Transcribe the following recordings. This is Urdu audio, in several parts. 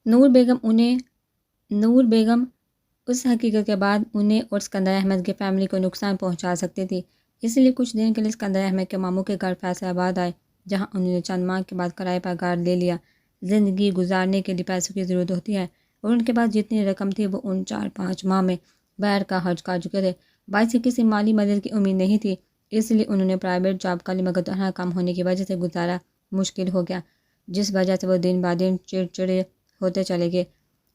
نور بیگم اس حقیقت کے بعد انہیں اور اسکندر احمد کی فیملی کو نقصان پہنچا سکتی تھی، اس لیے کچھ دن کے لیے اسکندر احمد کے ماموں کے گھر فیصل آباد آئے، جہاں انہوں نے چند ماہ کے بعد کرائے پر گھر لے لیا۔ زندگی گزارنے کے لیے پیسوں کی ضرورت ہوتی ہے، اور ان کے پاس جتنی رقم تھی وہ ان 4-5 ماہ میں باہر کا خرچ کر چکے تھے۔ بھائی سے کسی مالی مدد کی امید نہیں تھی، اس لیے انہوں نے پرائیویٹ جاب کر لی، مگر تنہا کم ہونے کی وجہ سے گزارا مشکل ہو گیا، جس وجہ سے وہ دن بعد دن چڑچڑے ہوتے چلے گئے۔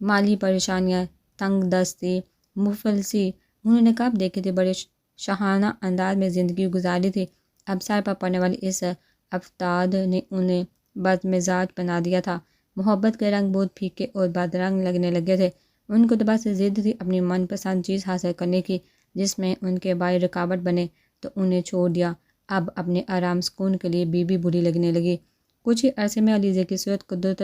مالی پریشانیاں، تنگ دستی، مفلسی انہوں نے کب دیکھی تھی، بڑے شاہانہ انداز میں زندگی گزاری تھی۔ اب سر پر پڑنے والی اس افتاد نے انہیں بدمزاج بنا دیا تھا۔ محبت کے رنگ بہت پھیکے اور بدرنگ لگنے لگے تھے۔ ان کو تو بس ضد تھی اپنی من پسند چیز حاصل کرنے کی، جس میں ان کے بھائی رکاوٹ بنے تو انہیں چھوڑ دیا۔ اب اپنے آرام سکون کے لیے بی بری لگنے لگی۔ کچھ ہی عرصے میں علیزے کی صورت قدرت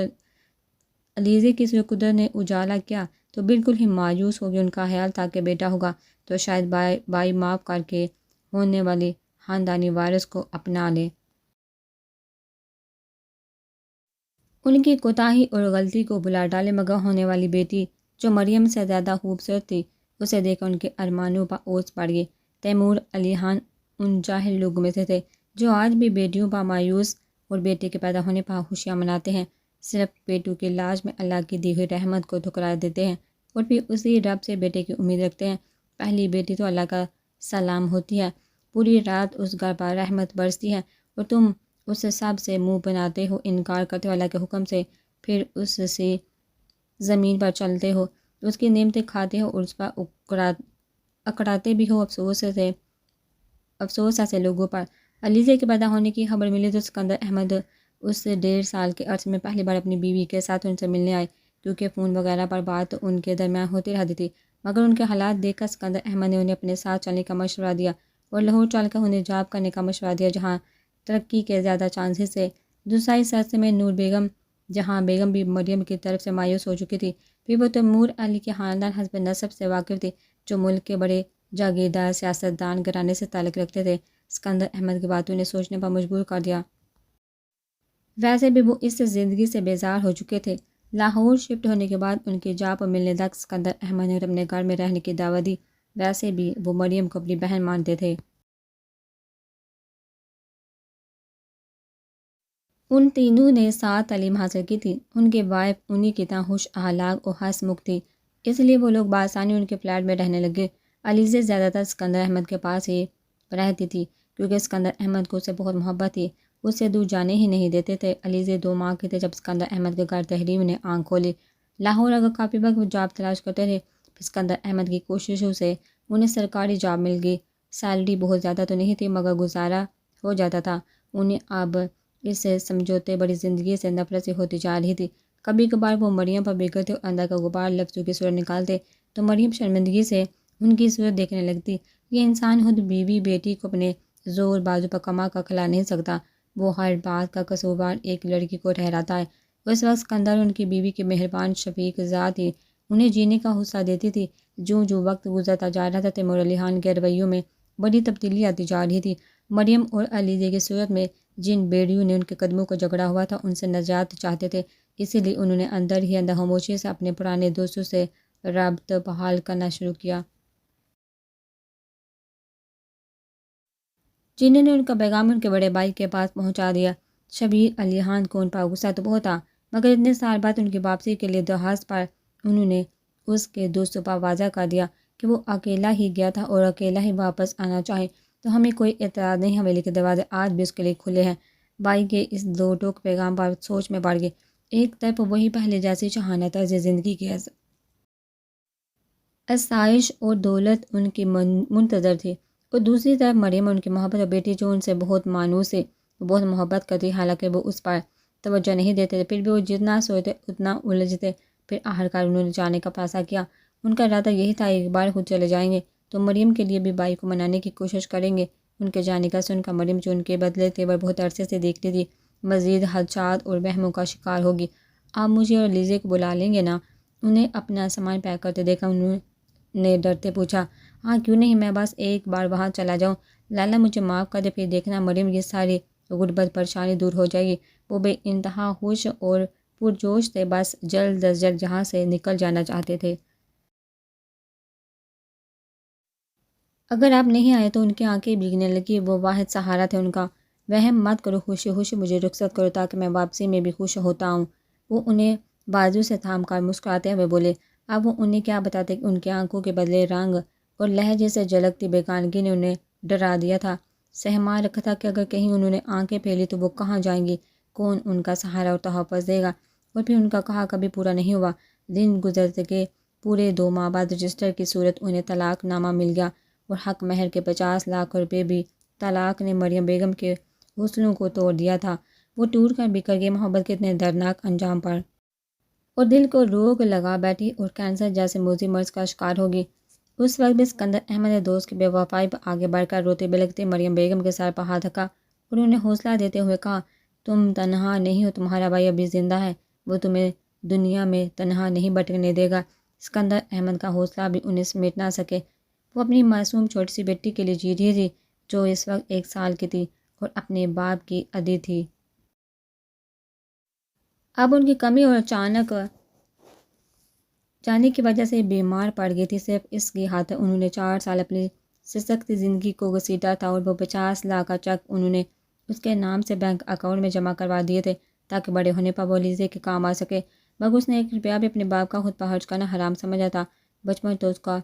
نے اجالا کیا تو بالکل ہی مایوس ہو گئی۔ ان کا خیال تھا کہ بیٹا ہوگا تو شاید بھائی معاف کر کے ہونے والی خاندانی وارث کو اپنا لے۔ ان کی کوتاہی اور غلطی کو بلا ڈالے، مگر ہونے والی بیٹی جو مریم سے زیادہ خوبصورت تھی، اسے دیکھ کر ان کے ارمانوں پر اوس پڑ گئی۔ تیمور علی خان ان جاہل لوگوں میں سے تھے جو آج بھی بیٹیوں پر مایوس اور بیٹے کے پیدا ہونے پر خوشیاں مناتے ہیں، صرف بیٹوں کی لاج میں اللہ کی دی ہوئی رحمت کو ٹھکرا دیتے ہیں، اور پھر اسی رب سے بیٹے کی امید رکھتے ہیں۔ پہلی بیٹی تو اللہ کا سلام ہوتی ہے، پوری رات اس گھر پر رحمت برستی ہے، اور تم اس سب سے منہ بناتے ہو، انکار کرتے ہو اللہ کے حکم سے، پھر اس سے زمین پر چلتے ہو، اس کی نعمتیں کھاتے ہو اور اس پر اکڑاتے بھی ہو افسوس ایسے لوگوں پر۔ علیزے کے پیدا ہونے کی خبر ملی تو اسکندر احمد اس 1.5 سال کے عرصے میں پہلی بار اپنی بیوی کے ساتھ ان سے ملنے آئے، کیونکہ فون وغیرہ پر بات ان کے درمیان ہوتی رہتی تھی، مگر ان کے حالات دیکھ کر اسکندر احمد نے انہیں اپنے ساتھ چلنے کا مشورہ دیا اور لاہور چل کر انہیں جاب کرنے کا مشورہ دیا، جہاں ترقی کے زیادہ چانسز تھے۔ دوسرا اس عرصے میں نور بیگم، جہاں بیگم بھی مریم کی طرف سے مایوس ہو چکی تھی، پھر وہ تیمور علی کے خاندان حسب نسب سے واقف تھی، جو ملک کے بڑے جاگیردار سیاستدان گھرانے سے تعلق رکھتے تھے۔ اسکندر احمد کی باتوں نے سوچنے پر مجبور کر دیا۔ ویسے بھی وہ اس زندگی سے بیزار ہو چکے تھے۔ لاہور شفٹ ہونے کے بعد ان کی جاب پر ملنے تک اسکندر احمد نے اپنے گھر میں رہنے کی دعوت دی۔ ویسے بھی وہ مریم کو اپنی بہن مانتے تھے۔ ان تینوں نے ساتھ تعلیم حاصل کی تھی۔ ان کی وائف انہی کی طرح خوش اخلاق اور ہنس مکھ تھی، اس لیے وہ لوگ بآسانی ان کے فلیٹ میں رہنے لگے۔ علیزے زیادہ تر اسکندر احمد کے پاس ہی رہتی تھی، کیونکہ اسکندر احمد کو اس سے بہت محبت تھی، اس سے دور جانے ہی نہیں دیتے تھے۔ علیزے 2 ماہ کے تھے جب اسکندر احمد کے گھر تحریم نے آنکھ کھولی۔ لاہور اگر کافی وقت وہ جاب تلاش کرتے تھے، پھر اسکندر احمد کی کوششوں سے انہیں سرکاری جاب مل گئی۔ سیلری بہت زیادہ تو نہیں تھی، مگر گزارا ہو جاتا تھا۔ انہیں اب اس سمجھوتے بڑی زندگی سے نفرت سی ہوتی جا رہی تھی۔ کبھی کبھار وہ مریم پر بگڑتے اور اندر کا غبار لفظوں کی صورت نکالتے تو مریم شرمندگی سے ان کی صورت دیکھنے لگتی۔ یہ انسان خود بیوی بیٹی کو اپنے زور بازو پر کما کر کھلا نہیں سکتا، وہ ہر بات کا قصوروار ایک لڑکی کو ٹھہراتا ہے۔ اس وقت اسکندر ان کی بیوی کی مہربان شفیق ذات ہی انہیں جینے کا حوصلہ دیتی تھی۔ جو وقت گزرتا جا رہا تھا، تیمور علی خان کے رویوں میں بڑی تبدیلی آتی جا رہی تھی۔ مریم اور علیزے کی صورت میں جن بیڑیوں نے ان کے قدموں کو جکڑا ہوا تھا، ان سے نجات چاہتے تھے، اسی لیے انہوں نے اندر ہی اندر خاموشی سے اپنے پرانے دوستوں سے رابطہ بحال کرنا شروع کیا، جنہوں نے ان کا پیغام ان کے بڑے بھائی کے پاس پہنچا دیا۔ شبیر علی خان کو ان پر غصہ تو بہت تھا، مگر اتنے سال بعد ان کی واپسی کے لیے درخواست پر انہوں نے اس کے دوستوں پر واضح کر دیا کہ وہ اکیلا ہی گیا تھا اور اکیلا ہی واپس آنا چاہے تو ہمیں کوئی اعتراض نہیں، حویلی کے دروازے آج بھی اس کے لیے کھلے ہیں۔ بھائی کے اس 2 ٹوک پیغام پر سوچ میں پڑ گئی۔ ایک طرف وہی پہلے جیسی شاہانہ طرز زندگی کی آسائش اور دولت ان کی منتظر تھی، اور دوسری طرف مریم ان کی محبت اور بیٹی جو ان سے بہت مانوس تھی، وہ بہت محبت کرتی، حالانکہ وہ اس پر توجہ نہیں دیتے تھے، پھر بھی وہ جتنا سوچتے اتنا الجھتے۔ پھر آخرکار انہوں نے جانے کا فیصلہ کیا۔ ان کا ارادہ یہی تھا ایک بار خود چلے جائیں گے تو مریم کے لیے بھی بھائی کو منانے کی کوشش کریں گے۔ ان کے جانے کا سن کر مریم جو ان کے بدلے تیور بہت عرصے سے دیکھتی تھی، مزید خدشات اور وہموں کا شکار ہوگی۔ آپ مجھے اور لیزے کو بلا لیں گے نا؟ انہیں اپنا سامان پیک کرتے دیکھا انہوں نے ڈرتے پوچھا۔ ہاں کیوں نہیں، میں بس ایک بار وہاں چلا جاؤں۔ لالا مجھے معاف کر دے، پھر دیکھنا مریم یہ ساری غربت پریشانی دور ہو جائے گی۔ وہ بے انتہا خوش اور پرجوش تھے، بس جلد از جلد جہاں سے نکل جانا چاہتے تھے۔ اگر آپ نہیں آئے تو ان کی آنکھیں بھیگنے لگی، وہ واحد سہارا تھے ان کا۔ وہم مت کرو خوشی خوشی مجھے رخصت کرو تاکہ میں واپسی میں بھی خوش ہوتا ہوں۔ وہ انہیں بازو سے تھام کر مسکراتے ہوئے بولے۔ اب وہ انہیں کیا بتاتے کہ ان کی آنکھوں کے بدلے رنگ اور لہجے سے جھلکتی بیگانگی نے انہیں ڈرا دیا تھا، سہما رکھا تھا کہ اگر کہیں انہوں نے آنکھیں پھیلی تو وہ کہاں جائیں گی، کون ان کا سہارا اور تحفظ دے گا۔ اور پھر ان کا کہا کبھی پورا نہیں ہوا۔ دن گزرتے گئے، پورے 2 ماہ بعد رجسٹر کی صورت انہیں طلاق نامہ مل گیا اور حق مہر کے 50 لاکھ روپے بھی۔ طلاق نے مریم بیگم کے حوصلوں کو توڑ دیا تھا، وہ ٹوٹ کر بکھر گئی محبت کے اتنے دردناک انجام پر، اور دل کو روگ لگا بیٹھی اور کینسر جیسے موذی مرض کا شکار ہوگی۔ اس وقت بھی اسکندر احمد نے دوست کی بے وفائی پر آگے بڑھ کر روتے بلکتے مریم بیگم کے سر پر ہاتھ رکھا اور انہیں حوصلہ دیتے ہوئے کہا، تم تنہا نہیں ہو، تمہارا بھائی ابھی زندہ ہے، وہ تمہیں دنیا میں تنہا نہیں بھٹکنے دے گا۔ اسکندر احمد کا حوصلہ بھی انہیں سمیٹ نہ سکے، وہ اپنی معصوم چھوٹی سی بیٹی کے لیے جی رہی تھی جو اس وقت 1 سال کی تھی اور اپنے باپ کی عدی تھی۔ اب ان کی کمی اور اچانک جانے کی وجہ سے بیمار پڑ گئی تھی، صرف اس کی خاطر انہوں نے 4 سال اپنی سسکتی زندگی کو گھسیٹا تھا، اور وہ 50 لاکھ کا چیک انہوں نے اس کے نام سے بینک اکاؤنٹ میں جمع کروا دیے تھے تاکہ بڑے ہونے پر وہ لیزے کے کام آ سکے، مگر اس نے 1 روپیہ بھی اپنے باپ کا خود پر خرچ کرنا حرام سمجھا تھا۔ بچپن تو اس کا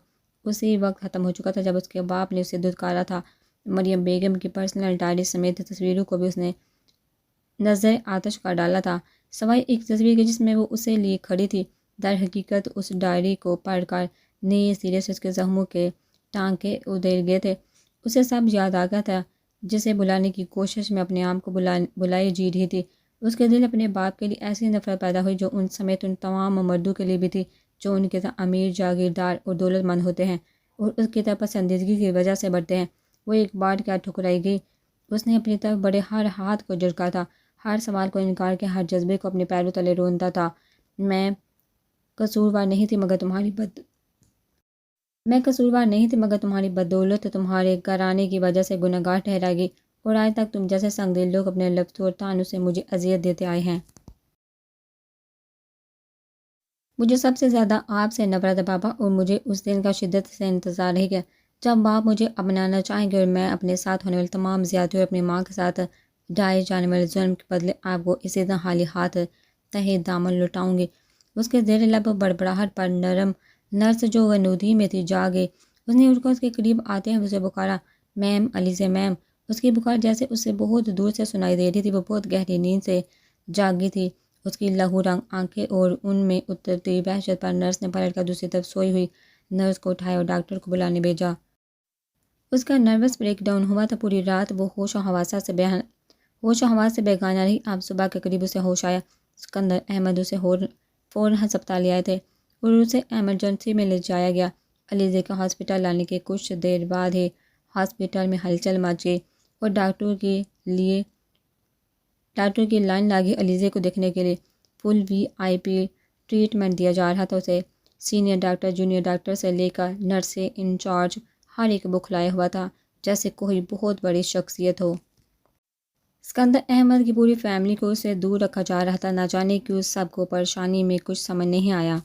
اسی وقت ختم ہو چکا تھا جب اس کے باپ نے اسے دھتکارا تھا۔ مریم بیگم کی پرسنل ڈائری سمیت تصویروں کو بھی اس نے نظر آتش کا ڈالا تھا، سوائے ایک تصویر کے جس میں وہ اسے لیے کھڑی تھی۔ در حقیقت اس ڈائری کو پڑھ کر نئے سرے سے اس کے زخموں کے ٹانکے ادھر گئے تھے، اسے سب یاد آ گیا تھا جسے بلانے کی کوشش میں اپنے آپ کو بلائے جی رہی تھی۔ اس کے دل اپنے باپ کے لیے ایسی نفرت پیدا ہوئی جو ان سمیت ان تمام مردوں کے لیے بھی تھی جو ان کی طرح امیر، جاگیردار اور دولت مند ہوتے ہیں اور اس کی طرف پسندیدگی کی وجہ سے بڑھتے ہیں۔ وہ ایک بار کیا ٹھکرائی گئی، اس نے اپنی طرف بڑے ہر ہاتھ کو جھٹکا تھا، ہر سوال کو انکار کے، ہر جذبے کو اپنے پیروں تلے روندا تھا۔ میں قصوروار نہیں تھی مگر تمہاری بدولت تمہارے گھرانے کی وجہ سے گنہگار ٹھہرائی گئی، اور آج تک تم جیسے سنگ دل لوگ اپنے لفظوں اور طعنوں سے مجھے اذیت دیتے آئے ہیں۔ مجھے سب سے زیادہ آپ سے نفرت ہے پاپا، اور مجھے اس دن کا شدت سے انتظار رہے گا جب آپ مجھے اپنانا چاہیں گے اور میں اپنے ساتھ ہونے والی تمام زیادتی اور اپنی ماں کے ساتھ ڈھائے جانے والے ظلم کے بدلے آپ کو اسی طرح خالی ہاتھ تہے دامن لٹاؤں گی۔ اس کے زیر لب بڑبڑاہٹ پر نرم نرس جو غنودی میں تھی جا گئی، اس نے اٹھ کر اس کے قریب آتے ہیں اسے پکارا، میم، علیزہ میم۔ اس کی پکار جیسے اسے بہت دور سے سنائی دے رہی تھی، وہ بہت گہری نیند سے جاگی تھی، اس کی لہو رنگ آنکھیں اور ان میں اترتی وحشت پر نرس نے پلٹ کر دوسری طرف سوئی ہوئی نرس کو اٹھایا اور ڈاکٹر کو بلانے بھیجا۔ اس کا نروس بریک ڈاؤن ہوا تھا، پوری رات وہ ہوش و حواس سے بیگانہ رہی۔ آپ صبح کے قریب اسے ہوش آیا، اسکندر احمد اسے فوراً ہسپتال لے آئے تھے اور اسے ایمرجنسی میں لے جایا گیا۔ علیزہ کا ہسپتال لانے کے کچھ دیر بعد ہی ہسپتال میں ہلچل مچ گئی اور ڈاکٹر کی لائن لگی علیزہ کو دیکھنے کے لیے۔ فل VIP ٹریٹمنٹ دیا جا رہا تھا اسے، سینئر ڈاکٹر، جونیئر ڈاکٹر سے لے کر نرسیں، انچارج، ہر ایک بکھلایا ہوا تھا جیسے کوئی بہت بڑی شخصیت ہو۔ اسکندر احمد کی پوری فیملی کو اس سے دور رکھا جا رہا تھا، نہ جانے کیوں سب کو پریشانی میں کچھ سمجھ نہیں آیا۔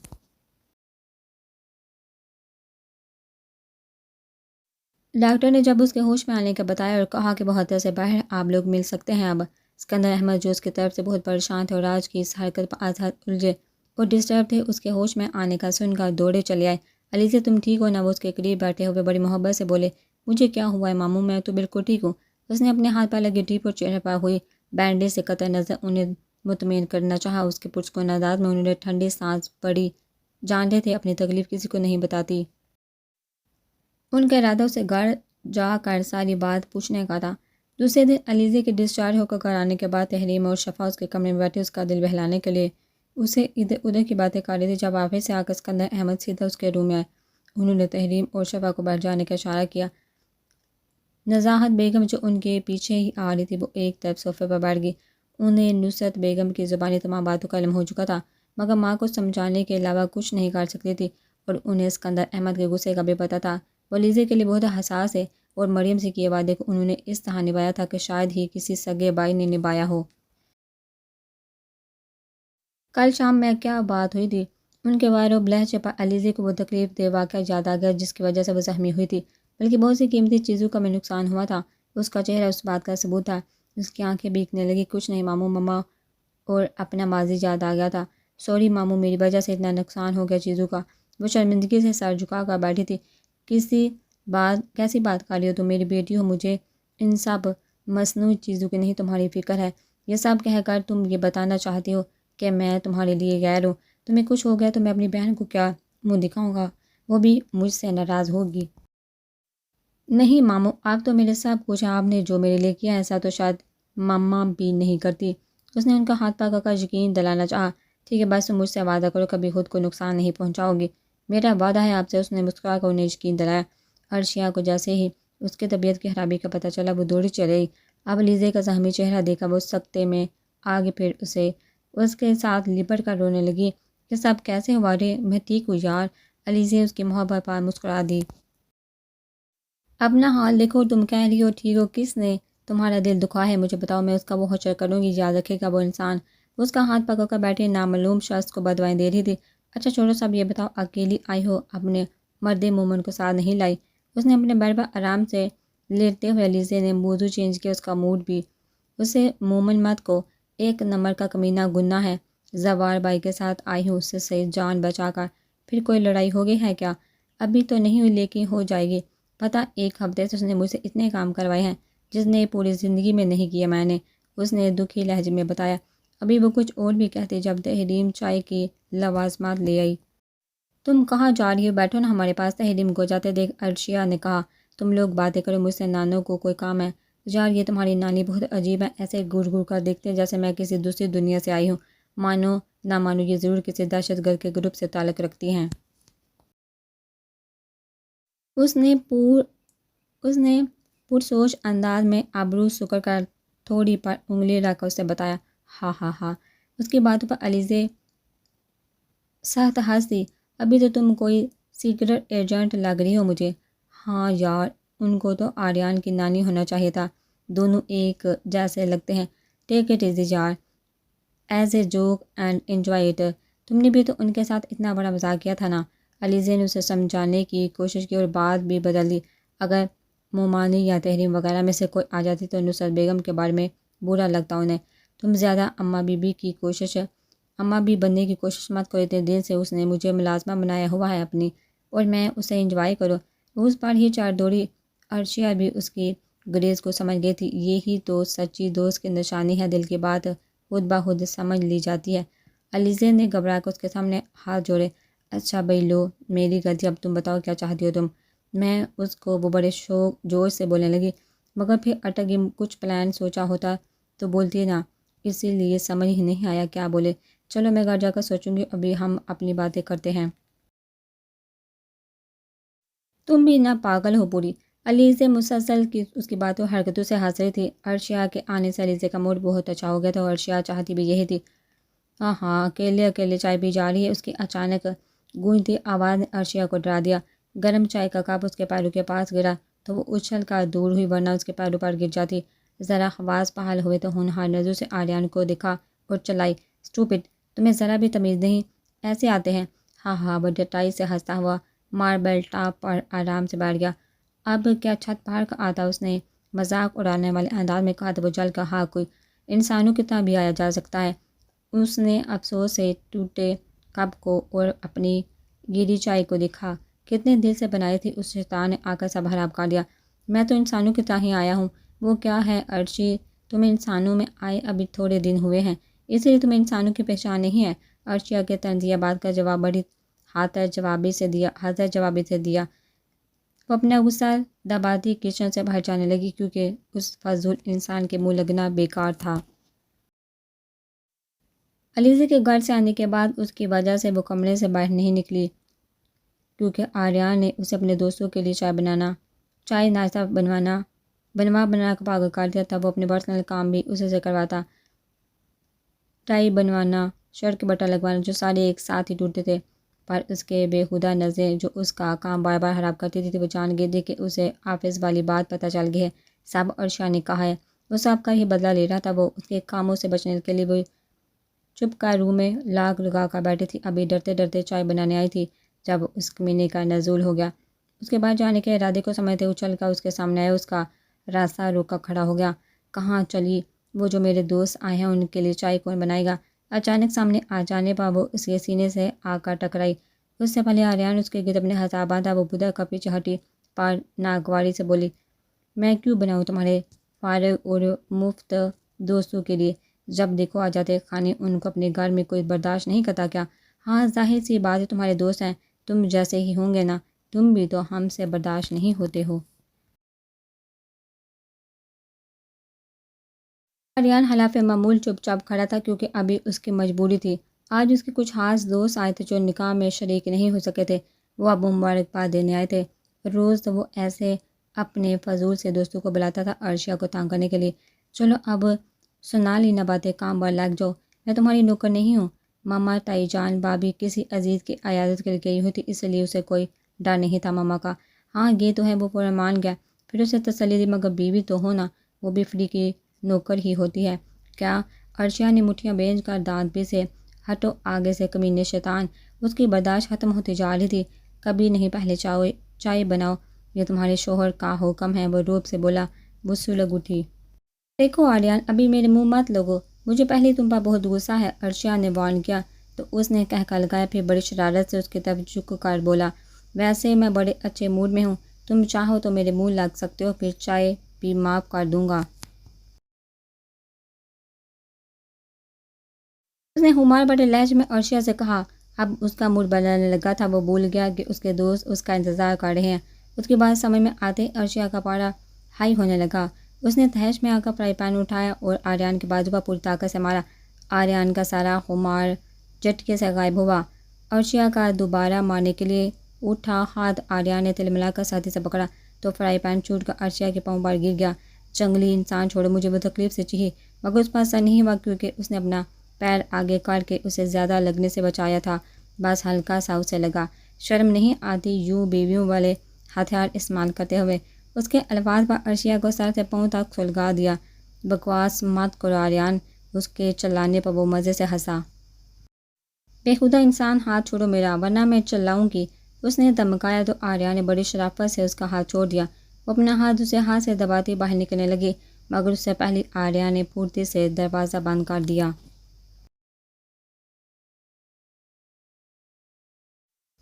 ڈاکٹر نے جب اس کے ہوش میں آنے کا بتایا اور کہا کہ بہت سے باہر آپ لوگ مل سکتے ہیں اب، اسکندر احمد جو اس کی طرف سے بہت پریشان تھے اور آج کی اس حرکت پر آج حد الجھے اور ڈسٹرب تھے، اس کے ہوش میں آنے کا سن کر دوڑے چلے آئے۔ علیزہ تم ٹھیک ہو نا؟ وہ اس کے قریب بیٹھے ہوئے بڑی محبت سے بولے۔ مجھے کیا ہوا ہے ماموں، میں تو بالکل ٹھیک ہوں۔ اس نے اپنے ہاتھ پر لگی ٹیپ اور چہرے پر ہوئی بینڈیج سے قطع نظر انہیں مطمئن کرنا چاہا۔ اس کے پرسکون انداز میں انہوں نے ٹھنڈی سانس بڑی، جانتے تھے اپنی تکلیف کسی کو نہیں بتاتی۔ ان کا ارادہ اسے گھر جا کر ساری بات پوچھنے کا تھا۔ دوسرے دن علیزہ کے ڈسچارج ہو کر گھر آنے کے بعد تحریم اور شفا اس کے کمرے میں بیٹھے اس کا دل بہلانے کے لیے اسے ادھر ادھر کی باتیں کر رہی تھی۔ جب آفس سے آ کر اسکندر احمد سیدھا اس کے روم میں آئے، انہوں نے تحریم اور شفا کو بیٹھ جانے کا اشارہ کیا۔ نزاہت بیگم جو ان کے پیچھے ہی آ رہی تھی وہ ایک طرف صوفے پر بیٹھ گئی۔ انہیں نصرت بیگم کی زبانی تمام باتوں کا علم ہو چکا تھا، مگر ماں کو سمجھانے کے علاوہ کچھ نہیں کر سکتی تھی، اور انہیں اسکندر احمد کے غصے کا بھی پتہ تھا۔ وہ علیزہ کے لیے بہت حساس ہے اور مریم سے کیے وعدے کو انہوں نے اس طرح نبھایا تھا کہ شاید ہی کسی سگے بھائی نے نبھایا ہو۔ کل شام میں کیا بات ہوئی تھی؟ ان کے واروب لہجے پر علیزے کو وہ تکلیف دہ واقعہ یاد آ گیا جس کی وجہ سے وہ زخمی ہوئی تھی، بلکہ بہت سی قیمتی چیزوں کا بھی نقصان ہوا تھا۔ اس کا چہرہ اس بات کا ثبوت تھا۔ اس کی آنکھیں بھیگنے لگی۔ کچھ نہیں ماموں، مما اور اپنا ماضی یاد آ گیا تھا۔ سوری ماموں، میری وجہ سے اتنا نقصان ہو گیا چیزوں کا۔ وہ شرمندگی سے سر جھکا کر بیٹھی تھی۔ کیسی بات کر رہی ہو تم؟ میری بیٹی ہو، مجھے ان سب مصنوعی چیزوں کی نہیں تمہاری فکر ہے۔ یہ سب کہہ کر تم یہ بتانا چاہتی ہو کہ میں تمہارے لیے غیر ہوں۔ تمہیں کچھ ہو گیا تو میں اپنی بہن کو کیا منہ دکھاؤں گا؟ وہ بھی مجھ سے ناراض ہوگی۔ نہیں ماموں، آپ تو میرے سب کچھ ہیں۔ آپ نے جو میرے لیے کیا ایسا تو شاید مما بھی نہیں کرتی۔ اس نے ان کا ہاتھ پکڑ کر یقین دلانا چاہا۔ ٹھیک ہے بس مجھ سے وعدہ کرو کبھی خود کو نقصان نہیں پہنچاؤ گی۔ میرا وعدہ ہے آپ سے، اس نے مسکرا کر انہیں یقین دلایا۔ عرشیہ کو جیسے ہی اس کے طبیعت کی خرابی کا پتہ چلا وہ دوڑی چلی گئی۔ اب لیزے کا زخمی چہرہ دیکھا وہ سکتے میں آگے پھر اس کے ساتھ لپٹ کر رونے لگی۔ یہ سب کیسے ہوا رے؟ میں ٹھیک ہوں یار۔ علیزے اس کی محبت پر مسکرا دی۔ اپنا حال دیکھو، تم کہہ رہی ہو ٹھیک ہو، کس نے تمہارا دل دکھا ہے؟ مجھے بتاؤ، میں اس کا وہ حشر کروں گی۔ یاد رکھے گا وہ انسان اس کا ہاتھ پکڑ کر بیٹھے نامعلوم شخص کو بدوائیں دے رہی تھی۔ اچھا چھوڑو سب، یہ بتاؤ اکیلی آئی ہو، اپنے مرد مومن کو ساتھ نہیں لائی؟ اس نے اپنے بیڈ پر آرام سے لیٹتے ہوئے علیزے نے موضوع چینج کیا۔ اس کا موڈ بھی اسے مومن مت کو ایک نمبر کا کمینہ گناہ ہے۔ زوار بائی کے ساتھ آئی ہوں، اس سے جان بچا کر۔ پھر کوئی لڑائی ہو گئی ہے کیا؟ ابھی تو نہیں ہوئی لیکن ہو جائے گی۔ پتہ ایک ہفتے سے اس نے مجھ سے اتنے کام کروائے ہیں جس نے پوری زندگی میں نہیں کیا میں نے، اس نے دکھی لہجے میں بتایا۔ ابھی وہ کچھ اور بھی کہتے جب تحریم چائے کی لوازمات لے آئی۔ تم کہاں جا رہی ہو؟ بیٹھو نا ہمارے پاس۔ تحریم کو جاتے دیکھ عرشیہ نے کہا، تم لوگ باتیں کرو، مجھ سے نانوں کو کوئی کام ہے۔ یار یہ تمہاری نانی بہت عجیب ہے، ایسے گھڑ گھڑ کر دیکھتے ہیں جیسے میں کسی دوسری دنیا سے آئی ہوں۔ مانو نہ مانو یہ ضرور کسی دہشت گرد کے گروپ سے تعلق رکھتی ہیں۔ اس نے پرسوچ انداز میں ابرو سکڑ کر تھوڑی پر انگلی رکھ کر اسے بتایا۔ ہاں ہاں ہاں۔ اس کی باتوں پر علیزے سخت ہنس دی۔ ابھی تو تم کوئی سیکرٹ ایجنٹ لگ رہی ہو مجھے۔ ہاں یار، ان کو تو آریان کی نانی ہونا چاہیے تھا، دونوں ایک جیسے لگتے ہیں۔ ٹیک اٹ ایزی یار، as a joke and enjoy it. تم نے بھی تو ان کے ساتھ اتنا بڑا مذاق کیا تھا نا۔ علیزے نے اسے سمجھانے کی کوشش کی اور بات بھی بدل دی۔ اگر مومانی یا تحریم وغیرہ میں سے کوئی آ جاتی تو نصرت بیگم کے بارے میں برا لگتا انہیں۔ تم زیادہ اماں بی بننے کی کوشش مت کرو، اتنے دن سے اس نے مجھے ملازمہ بنایا ہوا ہے اپنی، اور میں اسے انجوائے کرو۔ اس پر ہی چار دوڑی۔ عرشیہ بھی اس کی گریز کو سمجھ گئی تھی۔ یہی تو سچی دوست کی نشانی ہے، دل کی بات خود بخود سمجھ لی جاتی ہے۔ علیزے نے گھبرا کر اس کے سامنے ہاتھ جوڑے۔ اچھا بھائی لو، میری غلطی، اب تم بتاؤ کیا چاہتی ہو تم؟ میں اس کو وہ بڑے شوق جوش سے بولنے لگی، مگر پھر اٹک گئی۔ کچھ پلان سوچا ہوتا تو بولتی نا، اسی لیے سمجھ ہی نہیں آیا کیا بولے۔ چلو میں گھر جا کر سوچوں گی، ابھی ہم اپنی باتیں کرتے ہیں۔ تم بھی نہ پاگل ہو پوری۔ علیزے مسلسل کی اس کی باتوں حرکتوں سے ہنس رہی تھی۔ عرشیہ کے آنے سے علیزے کا موڈ بہت اچھا ہو گیا تھا اور عرشیہ چاہتی بھی یہی تھی۔ ہاں ہاں، اکیلے چائے پی جا رہی ہے۔ اس کی اچانک گونجتی آواز نے عرشیہ کو ڈرا دیا۔ گرم چائے کا کپ اس کے پیروں کے پاس گرا تو وہ اچھل کر دور ہوئی، ورنہ اس کے پیروں پر گر جاتی۔ ذرا حواس بحال ہوئے تو ہونہار نظروں سے آریان کو دیکھا اور چلائی، اسٹوپڈ، تمہیں ذرا بھی تمیز نہیں؟ ایسے آتے ہیں؟ ہاں ہاں، وہ ڈٹائی سے ہنستا ہوا ماربل ٹاپ پر آرام سے بیٹھ گیا۔ اب کیا چھت پار کا آتا؟ اس نے مذاق اڑانے والے انداز میں کہا تو وہ جل کر ہاں، کوئی انسانوں کتنا بھی آیا جا سکتا ہے۔ اس نے افسوس سے ٹوٹے کپ کو اور اپنی گیلی چائے کو دیکھا۔ کتنے دل سے بنائی تھی، اس شیطان نے آ کر سب خراب کر دیا۔ میں تو انسانوں کی طرح ہی آیا ہوں۔ وہ کیا ہے عرشی، تمہیں انسانوں میں آئے ابھی تھوڑے دن ہوئے ہیں، اس لیے تمہیں انسانوں کی پہچان نہیں ہے۔ عرشیہ کے طنزیہ بات کا جواب بڑی حاضر جوابی سے دیا۔ وہ اپنا غصہ دباتی کچن سے باہر جانے لگی کیونکہ اس فضول انسان کے منہ لگنا بیکار تھا۔ علیزے کے گھر سے آنے کے بعد اس کی وجہ سے وہ کمرے سے باہر نہیں نکلی کیونکہ آریان نے اسے اپنے دوستوں کے لیے چائے ناشتہ بنوا کر پاگل کر دیا تھا۔ وہ اپنے پرسنل کام بھی اسے سے کرواتا، ٹائی بنوانا، شرٹ کے بٹن لگوانا، جو سارے ایک ساتھ ہی ٹوٹتے تھے۔ پر اس کے بےہودہ نظریں جو اس کا کام بار بار خراب کرتی تھی، وہ جان گئی تھی کہ اسے آفس والی بات پتہ چل گئی ہے۔ سب عرشیہ نے کہا ہے، وہ سب کا ہی بدلہ لے رہا تھا۔ وہ اس کے کاموں سے بچنے کے لیے وہ چپ کر روم میں لاگ لگا کر بیٹھی تھی. ابھی ڈرتے ڈرتے چائے بنانے آئی تھی جب اس کمینے کا نزول ہو گیا. اس کے بعد جانے کے ارادے کو سمجھتے اچھل کر اس کے سامنے آیا. اس کا راستہ روک کر کھڑا ہو گیا. کہاں چلی؟ وہ جو میرے دوست آئے ہیں ان کے لیے چائے کون بنائے گا؟ اچانک سامنے آ جانے پر وہ اس کے سینے سے آ کر ٹکرائی. اس سے پہلے آریان اس کے گرد اپنے ہاتھ باندھا. وہ بدھا کا پیچھے ہٹی پر ناگواری سے بولی، میں کیوں بناؤں تمہارے فارغ اور مفت دوستوں کے لیے؟ جب دیکھو آ جاتے. خانے ان کو اپنے گھر میں کوئی برداشت نہیں کرتا کیا؟ ہاں ظاہر سی بات ہے تمہارے دوست ہیں، تم جیسے ہی ہوں گے نا. تم بھی تو ہم سے برداشت نہیں ہوتے ہو. آریان خلاف معمول چپ چاپ کھڑا تھا کیونکہ ابھی اس کی مجبوری تھی. آج اس کے کچھ خاص دوست آئے تھے جو نکاح میں شریک نہیں ہو سکے تھے. وہ اب مبارکباد دینے آئے تھے. روز تو وہ ایسے اپنے فضول سے دوستوں کو بلاتا تھا عرشیہ کو تانگ کرنے کے لیے. چلو اب سنا لی نہ باتیں، کام پر لگ جاؤ. میں تمہاری نوکر نہیں ہوں. ماما، تائی جان، بھابھی کسی عزیز کی عیادت کے لیے گئی ہوئی تھی اس لیے اسے کوئی ڈر نہیں تھا ماما کا. ہاں یہ تو ہے. وہ فوراً مان گیا. پھر اسے تسلی دی، مگر بیوی تو ہونا، وہ بھی فری کی نوکر ہی ہوتی ہے کیا؟ عرشیہ نے مٹھیاں بھیج کر دانت پیسے. ہٹو آگے سے کمینے شیطان. اس کی برداشت ختم ہوتی جا رہی تھی. کبھی نہیں پہلے چائے بناؤ، یہ تمہارے شوہر کا حکم ہے. وہ روب سے بولا. وہ سلگ اٹھی. دیکھو آریان، ابھی میرے منہ مت لگو، مجھے پہلے تم پر بہت غصہ ہے. عرشیہ نے وارن کیا تو اس نے کہہ کر لگایا. پھر بڑی شرارت سے اس کی طرف جھک کر بولا، ویسے میں بڑے اچھے موڈ میں ہوں، تم چاہو تو میرے منہ لگ سکتے ہو، پھر چائے بھی معاف کر دوں گا. اس نے خمار بڑے لہجے میں عرشیہ سے کہا. اب اس کا موڈ بدلنے لگا تھا. وہ بھول گیا کہ اس کے دوست اس کا انتظار کر رہے ہیں. اس کی بات سمجھ میں آتے عرشیہ کا پارا ہائی ہونے لگا. اس نے تہش میں آ کر فرائی پین اٹھایا اور آریان کے بازو پر پوری طاقت سے مارا. آریان کا سارا خمار جھٹکے سے غائب ہوا. عرشیہ کا دوبارہ مارنے کے لیے اٹھا ہاتھ آریان نے تلملا کر ساتھی سے پکڑا تو فرائی پین چھوٹ کر عرشیہ کے پاؤں پر گر گیا. جنگلی انسان چھوڑو مجھے. وہ تکلیف سے چیخی مگر اس پر اثر نہیں ہوا کیونکہ اس نے اپنا پیر آگے کر کے اسے زیادہ لگنے سے بچایا تھا. بس ہلکا سا اسے لگا. شرم نہیں آتی یوں بیویوں والے ہتھیار استعمال کرتے ہوئے؟ اس کے الفاظ پر عرشیہ کو سر سے پاؤں تک سلگا دیا. بکواس مت کرو آریان. اس کے چلانے پر وہ مزے سے ہنسا. بے خدا انسان، ہاتھ چھوڑو میرا ورنہ میں چلاؤں گی. اس نے دمکایا تو آریان نے بڑی شرافت سے اس کا ہاتھ چھوڑ دیا. وہ اپنا ہاتھ اسے ہاتھ سے دباتی باہر نکلنے لگی مگر اس سے پہلے آریان نے پھرتی سے دروازہ بند کر دیا.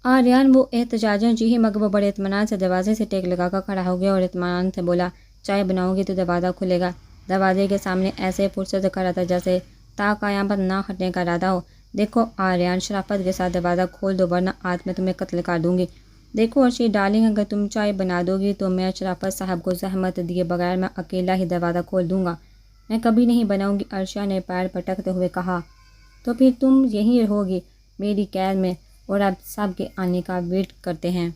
آریان وہ احتجاجاً چیخی مگر وہ بڑے اطمینان سے دروازے سے ٹیک لگا کر کھڑا ہو گیا اور اطمینان سے بولا، چائے بناؤں گی تو دروازہ کھلے گا. دروازے کے سامنے ایسے فرصت سے کھڑا تھا جیسے تا قیامت نہ ہٹنے کا ارادہ ہو. دیکھو آریان، شرافت کے ساتھ دروازہ کھول دو ورنہ آج میں تمہیں قتل کر دوں گی. دیکھو عرشی ڈارلنگ، اگر تم چائے بنا دو گی تو میں شرافت صاحب کو زحمت دیے بغیر میں اکیلا ہی دروازہ کھول دوں گا. میں کبھی نہیں بناؤں گی، عرشیہ نے پیر پٹکتے ہوئے کہا. تو پھر تم یہیں رہو گی میری قید میں اور اب سب کے آنے کا ویٹ کرتے ہیں.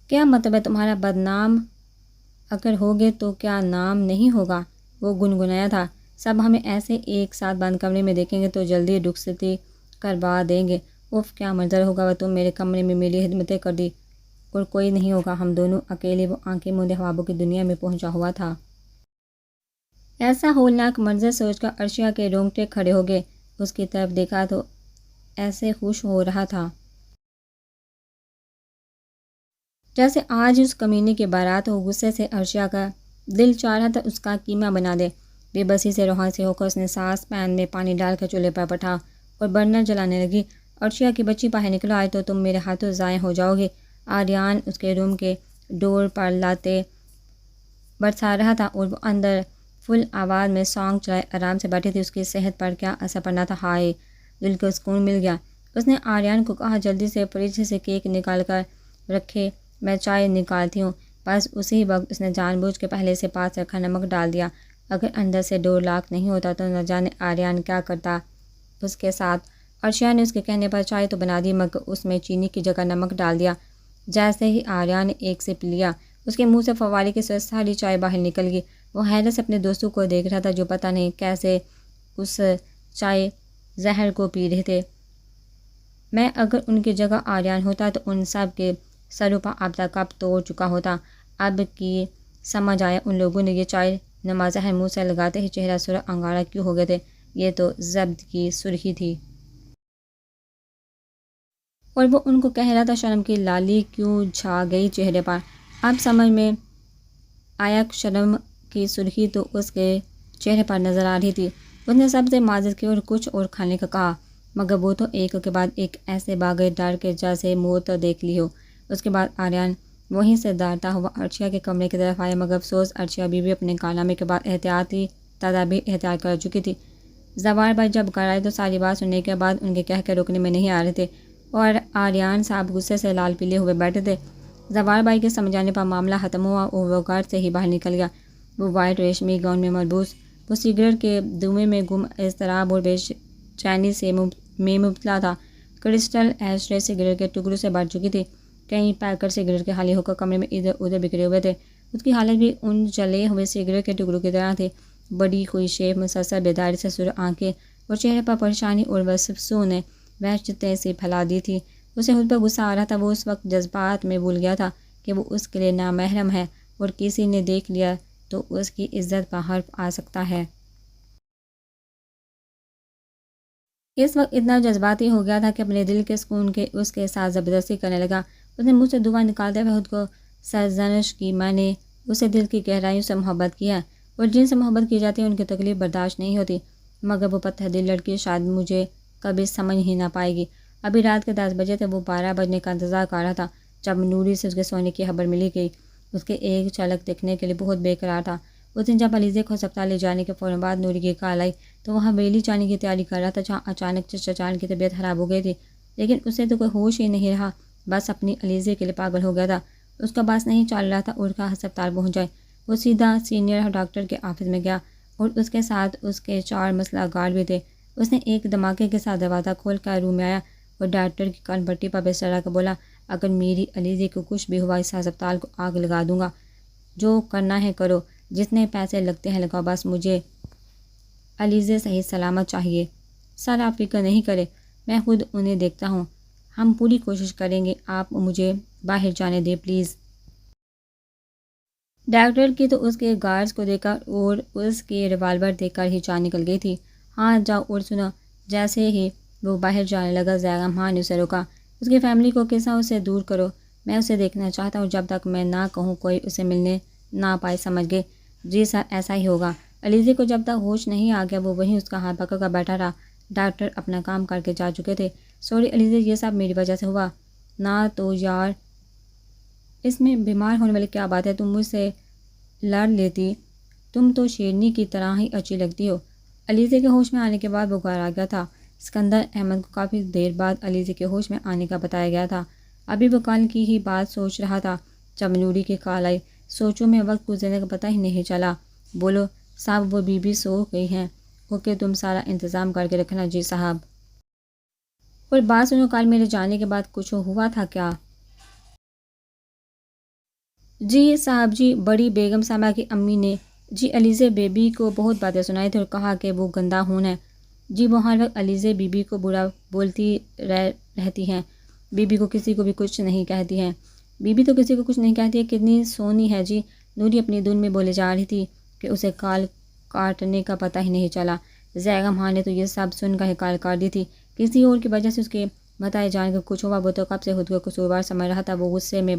کیا مطلب ہے تمہارا؟ بدنام اگر ہوگے تو کیا نام نہیں ہوگا؟ وہ گنگنایا تھا. سب ہمیں ایسے ایک ساتھ بند کمرے میں دیکھیں گے تو جلدی رخصتی کروا دیں گے. اف کیا منظر ہوگا. وہ تم میرے کمرے میں میری خدمتیں کر دی اور کوئی نہیں ہوگا، ہم دونوں اکیلے. وہ آنکھیں موندے خوابوں کی دنیا میں پہنچا ہوا تھا. ایسا ہولناک منظر سوچ کر عرشیہ کے رونگٹے کھڑے ہو گئے. اس کی طرف دیکھا تو ایسے خوش ہو رہا تھا جیسے آج اس کمینے کی بارات ہو. غصے سے عرشیہ کا دل چاہ رہا تھا اس کا قیمہ بنا دے. بے بسی سے روحان سے ہو کر اس نے ساس پین میں پانی ڈال کر چولہے پر بٹھا اور برنر جلانے لگی. عرشیہ کی بچی باہر نکلو، آئے تو تم میرے ہاتھوں ضائع ہو جاؤ گی. آریان اس کے روم کے ڈور پر لاتے برسا رہا تھا اور وہ اندر فل آواز میں سانگ چلائے آرام سے بیٹھی تھی. اس کی صحت پر کیا اثر پڑنا تھا. ہائے دل کو سکون مل گیا. اس نے آریان کو کہا، جلدی سے فریج سے کیک نکال کر رکھے، میں چائے نکالتی ہوں. بس اسی وقت اس نے جان بوجھ کے پہلے سے پاس رکھا نمک ڈال دیا. اگر اندر سے ڈور لاک نہیں ہوتا تو نہ جانے آریان کیا کرتا اس کے ساتھ. عرشیہ نے اس کے کہنے پر چائے تو بنا دی مگر اس میں چینی کی جگہ نمک ڈال دیا. جیسے ہی آریان نے ایک سپ لیا اس کے منہ سے فوارے کی صورت ساری چائے باہر نکل گئی. وہ حیرت سے اپنے دوستوں کو دیکھ رہا تھا جو پتہ نہیں کیسے اس چائے زہر کو پی رہے تھے. میں اگر ان کی جگہ آریان ہوتا تو ان سب کے سروں پر اب تک کپ توڑ چکا ہوتا. اب کی سمجھ آیا ان لوگوں نے یہ چائے نما زہر منہ سے لگاتے ہی چہرہ سرخ انگارہ کیوں ہو گئے تھے. یہ تو ضبط کی سرخی تھی۔ اور وہ ان کو کہہ رہا تھا شرم کی لالی کیوں چھا گئی چہرے پر۔ اب سمجھ میں آیا شرم کی سرخی تو اس کے چہرے پر نظر آ رہی تھی۔ اس نے سب سے معذرت کی اور کچھ اور کھانے کا کہا، مگر وہ تو ایک کے بعد ایک ایسے باغے ڈر کے جیسے موت دیکھ لی ہو۔ اس کے بعد آریان وہیں سے دارتا ہوا ارشیا کے کمرے کی طرف آیا، مگر افسوس ارشیا بی اپنے کارنامے کے بعد احتیاطی تدابیر اختیار کر چکی تھی۔ زوال بھائی جب گھر آئے تو ساری بات سننے کے بعد ان کے کہہ کے رکنے میں نہیں آ رہے تھے اور آریان صاحب غصے سے لال پیلے ہوئے بیٹھے تھے۔ زوال بھائی کے سمجھانے پر معاملہ ختم ہوا اور وہ گھر سے ہی باہر نکل گیا۔ وہ وائٹ ریشمی گاؤن میں ملبوس، وہ سگریٹ کے دھوئیں میں گم اضطراب اور بے چینی سے مبتلا تھا۔ کرسٹل ایشٹرے سگریٹ کے ٹکڑوں سے بھر چکی تھی، کئی پیکٹ سگریٹ کے خالی ہو کر کمرے میں ادھر ادھر بکھرے ہوئے تھے۔ اس کی حالت بھی ان جلے ہوئے سگریٹ کے ٹکڑوں کی طرح تھی، بڑی ہوئی شیپ، مسلسل بیداری سے سرخ آنکھیں اور چہرے پر پریشانی اور وسوسوں نے وحشتیں سی پھیلا دی تھی۔ اسے خود پر غصہ آ رہا تھا۔ وہ اس وقت جذبات میں بھول گیا تھا کہ وہ اس کے لیے نامحرم ہے اور کسی نے دیکھ لیا تو اس کی عزت پر حرف آ سکتا ہے۔ اس وقت اتنا جذباتی ہو گیا تھا کہ اپنے دل کے سکون کے اس کے ساتھ زبردستی کرنے لگا۔ اس نے منہ سے دعا نکالتے ہوئے خود کو سرزنش کی، میں نے اسے دل کی گہرائیوں سے محبت کیا اور جن سے محبت کی جاتی ہے ان کی تکلیف برداشت نہیں ہوتی، مگر وہ پتھر دل لڑکی شاید مجھے کبھی سمجھ ہی نہ پائے گی۔ ابھی رات کے 10 بجے تھے۔ وہ 12 بجنے کا انتظار کر رہا تھا جب نوری سے اس کے سونے کی خبر ملی گئی۔ اس کے ایک جھلک دیکھنے کے لیے بہت بے قرار تھا۔ اس دن جب علیزے کو ہسپتال لے جانے کے فوراً بعد نوری کی کال آئی تو وہ حویلی جانے کی تیاری کر رہا تھا، جہاں اچانک چچا کی طبیعت خراب ہو گئی تھی، لیکن اسے تو کوئی ہوش ہی نہیں رہا، بس اپنی علیزے کے لیے پاگل ہو گیا تھا۔ اس کا بس نہیں چل رہا تھا اٹھ کر ہسپتال پہنچ جائے۔ وہ سیدھا سینئر ڈاکٹر کے آفس میں گیا اور اس کے ساتھ اس کے 4 مسلح گارڈ بھی تھے۔ اس نے ایک دھماکے کے ساتھ دروازہ کھول کر روم میں آیا اور ڈاکٹر کی کان پٹی پر بستر رکھ کر بولا، اگر میری علیزے کو کچھ بھی ہوا اس ہسپتال کو آگ لگا دوں گا، جو کرنا ہے کرو، جتنے پیسے لگتے ہیں لگاؤ، بس مجھے علیزے صحیح سلامت چاہیے۔ سر آپ فکر نہیں کرے، میں خود انہیں دیکھتا ہوں، ہم پوری کوشش کریں گے، آپ مجھے باہر جانے دیں پلیز۔ ڈاکٹر کی تو اس کے گارڈز کو دیکھ کر اور اس کے ریوالور دیکھ کر ہی جان نکل گئی تھی۔ ہاں جاؤ اور سنو۔ جیسے ہی وہ باہر جانے لگا زیغم خان نے اسے روکا، اس کی فیملی کو کیسا اسے دور کرو، میں اسے دیکھنا چاہتا ہوں، جب تک میں نہ کہوں کوئی اسے ملنے نہ پائے، سمجھ گئے؟ جی سر ایسا ہی ہوگا۔ علیزے کو جب تک ہوش نہیں آ گیا وہ وہیں اس کا ہاتھ پکڑ کر بیٹھا رہا۔ ڈاکٹر اپنا کام کر کے جا چکے تھے۔ سوری علیزے، یہ سب میری وجہ سے ہوا، نہ تو یار اس میں بیمار ہونے والی کیا بات ہے، تم مجھ سے لڑ لیتی، تم تو شیرنی کی طرح ہی اچھی لگتی ہو۔ علیزے کے ہوش میں آنے کے بعد وہ گھر آ گیا تھا۔ اسکندر احمد کو کافی دیر بعد علیزے کے ہوش میں آنے کا بتایا گیا تھا۔ ابھی وہ کل کی ہی بات سوچ رہا تھا جب نوری کی کال آئی۔ سوچوں میں وقت گزرنے کا پتہ ہی نہیں چلا۔ بولو صاحب، وہ بی سو گئی ہیں؟ اوکے، تم سارا انتظام کر کے رکھنا۔ جی صاحب۔ اور بات سنو، کل میرے جانے کے بعد کچھ ہوا تھا کیا؟ جی صاحب جی، بڑی بیگم صاحبہ کی امی نے جی علیزے بیبی کو بہت باتیں سنائی تھی اور کہا کہ وہ گندا خون ہے۔ جی وہ ہر وقت علیزے بی بی کو برا بولتی رہتی ہیں، بی بی کو کسی کو بھی کچھ نہیں کہتی ہیں۔ بی بی تو کسی کو کچھ نہیں کہتی ہے، کتنی سونی ہے جی۔ نوری اپنی دھن میں بولے جا رہی تھی کہ اسے کال کاٹنے کا پتہ ہی نہیں چلا۔ زیغم خان نے تو یہ سب سن کر ہی کال کاٹ دی تھی، کسی اور کی وجہ سے اس کے بتائے جان کے کچھ ہوا۔ وہ تو کب سے خود کو قصوروار سمجھ رہا تھا۔ وہ غصے میں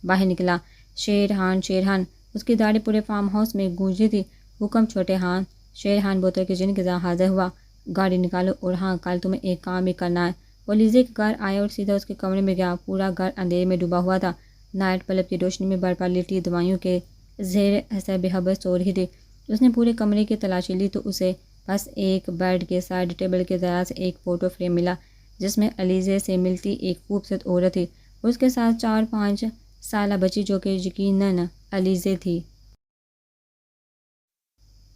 باہر نکلا۔ شیرحان اس کی داڑھی پورے فارم ہاؤس میں گونج رہی تھی۔ حکم چھوٹے ہاں۔ شیرحان بوتل کے جن کے ساتھ حاضر ہوا، گاڑی نکالو اور ہاں کل تمہیں ایک کام بھی کرنا ہے۔ وہ علیزے کے گھر آیا اور سیدھا اس کے کمرے میں گیا۔ پورا گھر اندھیرے میں ڈوبا ہوا تھا، نائٹ بلب کی روشنی میں برپا لیٹی دوائیوں کے زیر اثر بے خبر سو رہی تھی۔ اس نے پورے کمرے کی تلاشی لی تو اسے بس ایک بیڈ کے سائڈ ٹیبل کے ذرا سے ایک فوٹو فریم ملا، جس میں علیزے سے ملتی ایک خوبصورت عورت تھی اور اس کے ساتھ 4-5 سالہ بچی جو کہ یقیناً علیزے تھی۔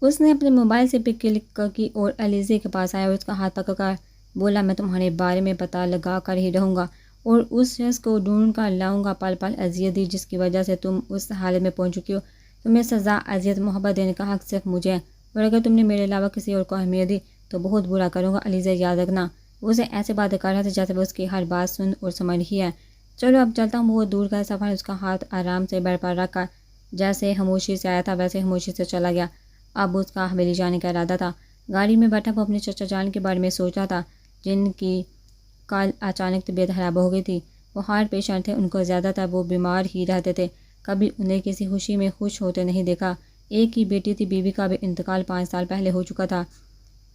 اس نے اپنے موبائل سے پک کلک کی اور علیزے کے پاس آیا اور اس کا ہاتھ پکڑ کر بولا، میں تمہارے بارے میں پتہ لگا کر ہی رہوں گا اور اس شخص کو ڈھونڈ کر لاؤں گا۔ پل پل اذیت دی جس کی وجہ سے تم اس حالت میں پہنچ چکی ہو، تمہیں سزا، اذیت، محبت دینے کا حق صرف مجھے ہے، اور اگر تم نے میرے علاوہ کسی اور کو اہمیت دی تو بہت برا کروں گا۔ علیزہ یاد رکھنا۔ وہ اسے ایسے باتیں کر رہا تھا جیسے وہ اس کی ہر بات سن اور سمجھ رہی ہے۔ چلو اب چلتا ہوں، بہت دور کا سفر۔ اس کا ہاتھ آرام سے بیڈ پر رکھ کر جیسے خاموشی سے آیا تھا ویسے خاموشی سے چلا گیا۔ اب اس کا حویلی جانے کا ارادہ تھا۔ گاڑی میں بیٹھا وہ اپنے چچا جان کے بارے میں سوچ رہا تھا، جن کی کل اچانک طبیعت خراب ہو گئی تھی۔ وہ ہارٹ پیشنٹ تھے، ان کو زیادہ تر وہ بیمار ہی رہتے تھے، کبھی انہیں کسی خوشی میں خوش ہوتے نہیں دیکھا۔ ایک ہی بیٹی تھی، بیوی کا بھی انتقال 5 سال پہلے ہو چکا تھا۔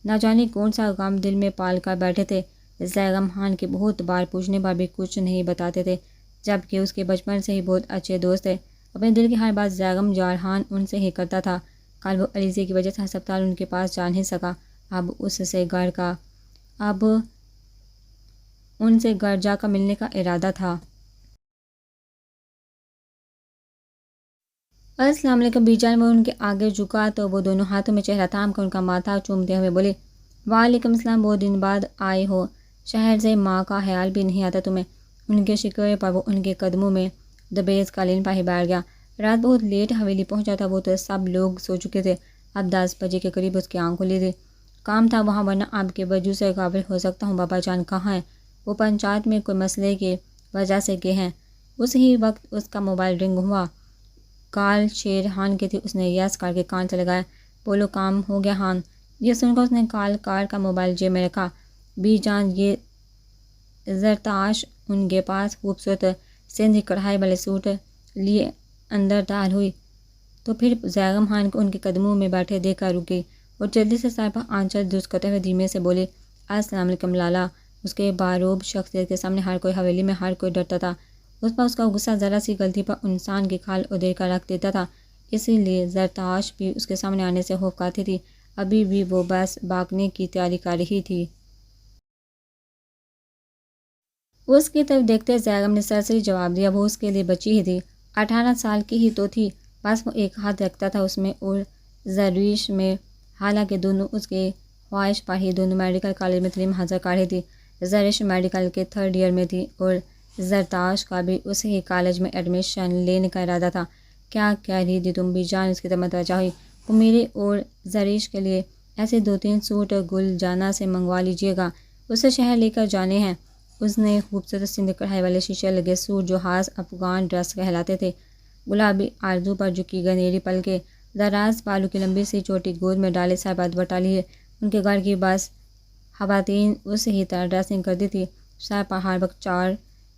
نہ جانے کون سا غم دل میں پال کر بیٹھے تھے۔ زیغم خان کے بہت بار پوچھنے پر بھی کچھ نہیں بتاتے تھے، جبکہ اس کے بچپن سے ہی بہت اچھے دوست تھے۔ اپنے دل کی ہر بات زیغم جارحان ان سے ہی کرتا تھا۔ کل وہ علیزے کی وجہ سے ہسپتال ان کے پاس جا نہیں سکا۔ اب ان سے گھر جا کر ملنے کا ارادہ تھا۔ السلام علیکم بی جان۔ وہ ان کے آگے جھکا تو وہ دونوں ہاتھوں میں چہرہ تھام کر ان کا ماتھا چومتے ہوئے بولے، وعلیکم السلام، بہت دن بعد آئے ہو، شہر سے ماں کا خیال بھی نہیں آتا تمہیں؟ ان کے شکوے پر وہ ان کے قدموں میں دبیز قالین پر ہی بیٹھ گیا۔ رات بہت لیٹ حویلی پہنچا تھا وہ، تو سب لوگ سو چکے تھے۔ اب 10 بجے کے قریب اس کی آنکھ کھلی تھی۔ کام تھا وہاں، ورنہ آپ کے وجود سے غافل ہو سکتا ہوں۔ بابا جان کہاں ہیں؟ وہ پنچایت میں کوئی مسئلے کی وجہ سے گئے ہیں۔ اسی وقت اس کا موبائل رنگ ہوا۔ کال شیر خان کی تھی۔ اس نے یس کر کے کان سے لگایا۔ بولو، کام ہو گیا خان؟ یہ سن کر اس نے کال کار کا موبائل جیب میں رکھا۔ بی جان، یہ زرتاش ان کے پاس خوبصورت سندھی کڑھائی والے سوٹ لیے اندر داخل ہوئی تو پھر زیغم خان کو ان کے قدموں میں بیٹھے دیکھ کر رک گئی اور جلدی سے سر پر آنچل درست کرتے ہوئے دھیمے سے بولی، السلام علیکم لالا۔ اس کے باروب شخصیت کے سامنے ہر کوئی حویلی میں ہر کوئی ڈرتا تھا۔ اس کا غصہ ذرا سی غلطی پر انسان کی کھال ادھیر کر رکھ دیتا تھا، اسی لیے زرتاش بھی اس کے سامنے آنے سے خوف کھاتی تھی۔ ابھی بھی وہ بس بھاگنے کی تیاری کر رہی تھی۔ اس کی طرف دیکھتے زیغم نے سرسری جواب دیا، وہ اس کے لیے بچی ہی تھی، 18 سال کی ہی تو تھی، بس وہ ایک ہاتھ رکھتا تھا اس میں اور زرش میں۔ حالانکہ دونوں اس کے خواہش پر ہی دونوں میڈیکل کالج میں تعلیم حاصل کر رہی تھی۔ زرش میڈیکل کے 3rd ایئر میں تھی اور زرتاش کا بھی اسی کالج میں ایڈمیشن لینے کا ارادہ تھا۔ کیا کہہ رہی تھی تم؟ بی جان اس کی طرف متوجہ ہوئی۔ وہ میرے اور زرش کے لیے ایسے 2-3 سوٹ گل جانا سے منگوا لیجیے گا، اسے شہر لے کر جانے ہیں۔ اس نے خوبصورت سندھی کڑھائی والے شیشے لگے سوٹ جو خاص افغان ڈریس کہلاتے تھے، گلابی آرزو پر جھکی گنیری پلکیں، دراز بالوں کی لمبی سی چوٹی گود میں ڈالے سر پر دوپٹہ لیے۔ ان کے گھر کی بس خواتین اسی ہی طرح ڈریسنگ کرتی تھی، سر پر ہر وقت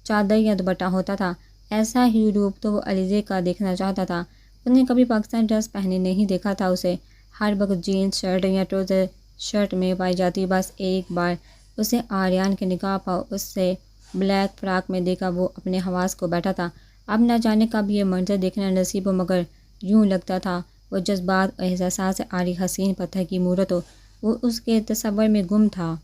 چادر یا دوپٹہ ہوتا تھا۔ ایسا ہی روپ تو وہ علیزے کا دیکھنا چاہتا تھا۔ اس نے کبھی پاکستان ڈریس پہنے نہیں دیکھا تھا اسے، ہر وقت جینز شرٹ یا ٹراؤزر شرٹ میں پائی جاتی۔ بس ایک بار اسے آریان کے نکاح پر اس سے بلیک فراک میں دیکھا، وہ اپنے حواس کو بیٹھا تھا۔ اب نہ جانے کب یہ منظر دیکھنا نصیب ہو، مگر یوں لگتا تھا وہ جذبات اور احساسات سے عاری حسین پتھر کی مورت ہو۔ وہ اس کے تصور میں گم تھا۔